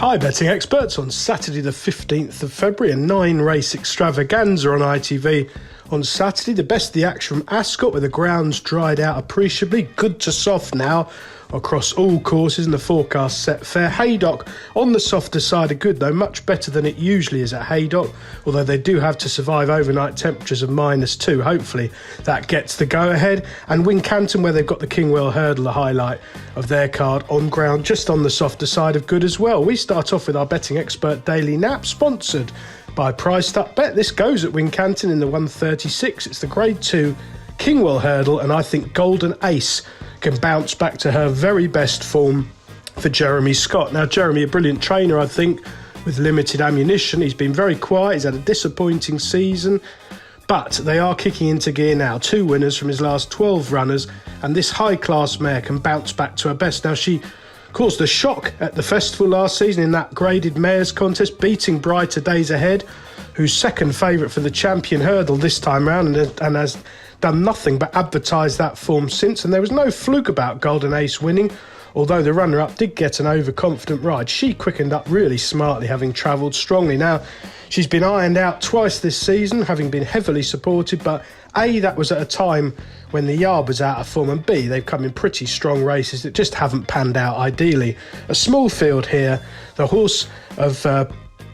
Hi betting experts, on Saturday the 15th of February, a 9-race extravaganza on ITV. On Saturday, the best of the action from Ascot, where the ground's dried out appreciably, good to soft now across all courses, and the forecast set fair. Haydock on the softer side of good though, much better than it usually is at Haydock, although they do have to survive overnight temperatures of -2. Hopefully that gets the go ahead. And Wincanton, where they've got the Kingwell hurdle, the highlight of their card, on ground just on the softer side of good as well. We start off with our betting expert daily nap, sponsored by Priced Up Bet. This goes at Wincanton in the 136. It's the Grade 2 Kingwell hurdle, and I think Golden Ace can bounce back to her very best form for Jeremy Scott. Now, Jeremy, a brilliant trainer, I think, with limited ammunition. He's been very quiet. He's had a disappointing season, but they are kicking into gear now. 2 winners from his last 12 runners, and this high-class mare can bounce back to her best. Now, she caused a shock at the festival last season in that graded mares contest, beating Brighter Days Ahead, who's second favourite for the champion hurdle this time round, and has done nothing but advertise that form since. And there was no fluke about Golden Ace winning, although the runner-up did get an overconfident ride. She quickened up really smartly, having travelled strongly. Now, she's been ironed out twice this season, having been heavily supported, but A, that was at a time when the yard was out of form, and B, they've come in pretty strong races that just haven't panned out ideally. A small field here, the horse of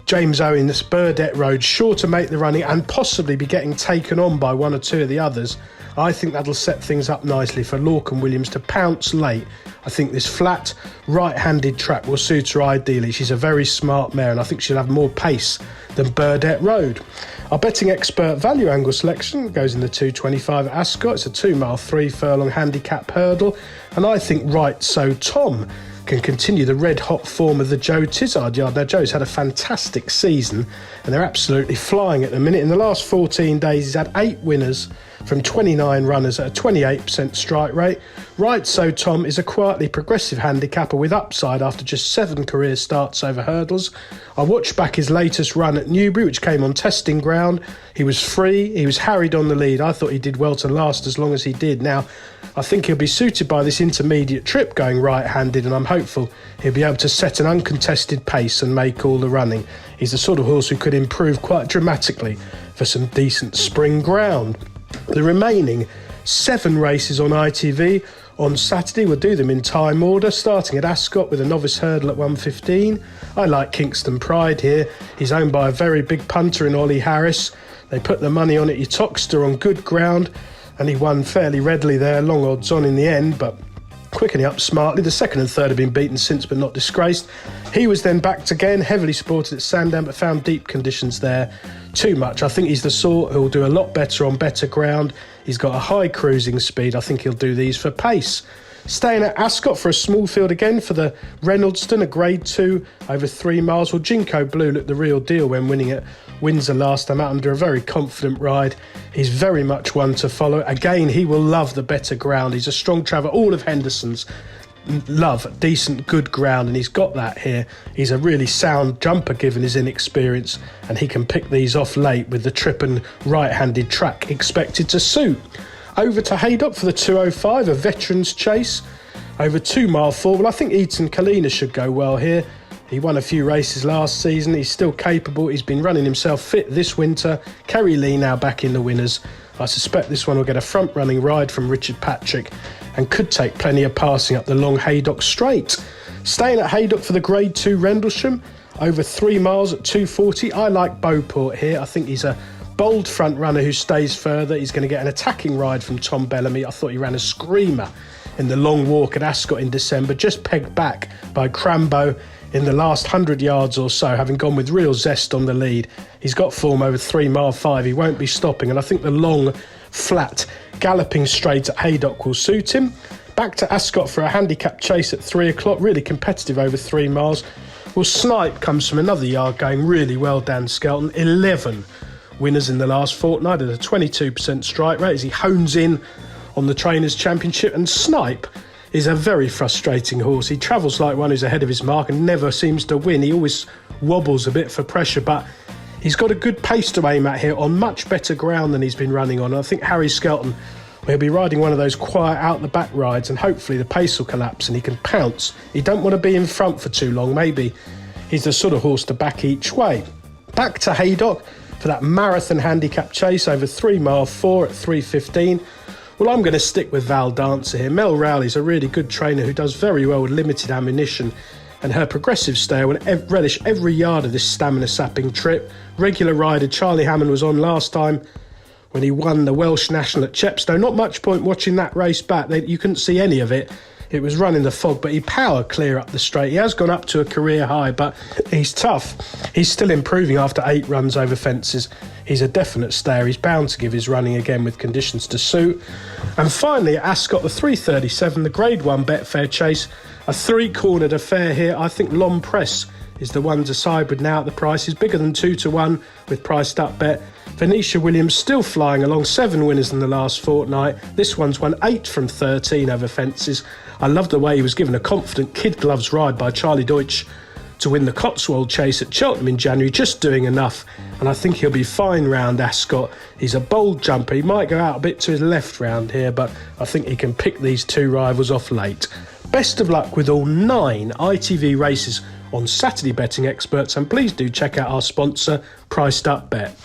James Owen, this Burdett Road, sure to make the running and possibly be getting taken on by one or two of the others. I think that'll set things up nicely for Lorcan Williams to pounce late. I think this flat, right-handed track will suit her ideally. She's a very smart mare, and I think she'll have more pace than Burdett Road. Our betting expert value angle selection goes in the 225 at Ascot. It's a 2-mile, 3-furlong handicap hurdle, and I think Right So Tom can continue the red-hot form of the Joe Tizard yard. Now, Joe's had a fantastic season, and they're absolutely flying at the minute. In the last 14 days, he's had 8 winners from 29 runners at a 28% strike rate. Right So Tom is a quietly progressive handicapper with upside after just 7 career starts over hurdles. I watched back his latest run at Newbury, which came on testing ground. He was free, he was harried on the lead. I thought he did well to last as long as he did. Now, I think he'll be suited by this intermediate trip going right-handed, and I'm hopeful he'll be able to set an uncontested pace and make all the running. He's the sort of horse who could improve quite dramatically for some decent spring ground. The remaining 7 races on ITV on Saturday, we'll do them in time order, starting at Ascot with a novice hurdle at 1:15. I like Kingston Pride here. He's owned by a very big punter in Ollie Harris. They put the money on it, Utoxter, on good ground, and he won fairly readily there, long odds on in the end, but quickening up smartly. The second and third have been beaten since, but not disgraced. He was then backed again, heavily supported at Sandown, but found deep conditions there too much. I think he's the sort who'll do a lot better on better ground. He's got a high cruising speed. I think he'll do these for pace. Staying at Ascot for a small field again for the Reynoldston, a Grade 2 over 3 miles. Well, Jinko Blue looked the real deal when winning at Windsor last time out under a very confident ride. He's very much one to follow. Again, he will love the better ground. He's a strong traveller. All of Henderson's love decent, good ground, and he's got that here. He's a really sound jumper given his inexperience, and he can pick these off late with the trip and right-handed track expected to suit. Over to Haydock for the 205, a veteran's chase over 2 mile 4. Well, I think Eaton Kalina should go well here. He won a few races last season. He's still capable. He's been running himself fit this winter. Kerry Lee now back in the winners. I suspect this one will get a front-running ride from Richard Patrick and could take plenty of passing up the long Haydock straight. Staying at Haydock for the Grade 2 Rendlesham, over 3 miles at 2:40. I like Beauport here. I think he's a bold front runner who stays further. He's going to get an attacking ride from Tom Bellamy. I thought he ran a screamer in the long walk at Ascot in December, just pegged back by Crambo in the last 100 yards or so, having gone with real zest on the lead. He's got form over 3 mile 5. He won't be stopping, and I think the long, flat, galloping straight at Haydock will suit him. Back to Ascot for a handicap chase at 3 o'clock, really competitive over 3 miles. Well, Snipe comes from another yard going really well, Dan Skelton. 11 winners in the last fortnight at a 22% strike rate as he hones in on the Trainers' Championship. And Snipe is a very frustrating horse. He travels like one who's ahead of his mark and never seems to win. He always wobbles a bit for pressure, but he's got a good pace to aim at here on much better ground than he's been running on. I think Harry Skelton will be riding one of those quiet out-the-back rides, and hopefully the pace will collapse and he can pounce. He don't want to be in front for too long. Maybe He's the sort of horse to back each way. Back to Haydock for that marathon handicap chase over 3 mile 4 at 3:15. Well, I'm going to stick with Val Dancer here. Mel Rowley's a really good trainer who does very well with limited ammunition, and her progressive stare will relish every yard of this stamina-sapping trip. Regular rider Charlie Hammond was on last time when he won the Welsh National at Chepstow. Not much point watching that race back. You couldn't see any of it. It was running the fog, but he powered clear up the straight. He has gone up to a career high, but he's tough. He's still improving after 8 runs over fences. He's a definite stayer. He's bound to give his running again with conditions to suit. And finally, at Ascot, the 3:37, the Grade 1 Betfair Chase. A 3-cornered affair here. I think L'Homme Presse is the one to side with now at the price. Is bigger than 2-1 with priced up bet. Venetia Williams still flying along, 7 winners in the last fortnight. This one's won 8 from 13 over fences. I love the way he was given a confident kid gloves ride by Charlie Deutsch to win the Cotswold Chase at Cheltenham in January, just doing enough. And I think he'll be fine round Ascot. He's a bold jumper. He might go out a bit to his left round here, but I think he can pick these 2 rivals off late. Best of luck with all 9 ITV races on Saturday, betting experts, and please do check out our sponsor, Priced Up Bet.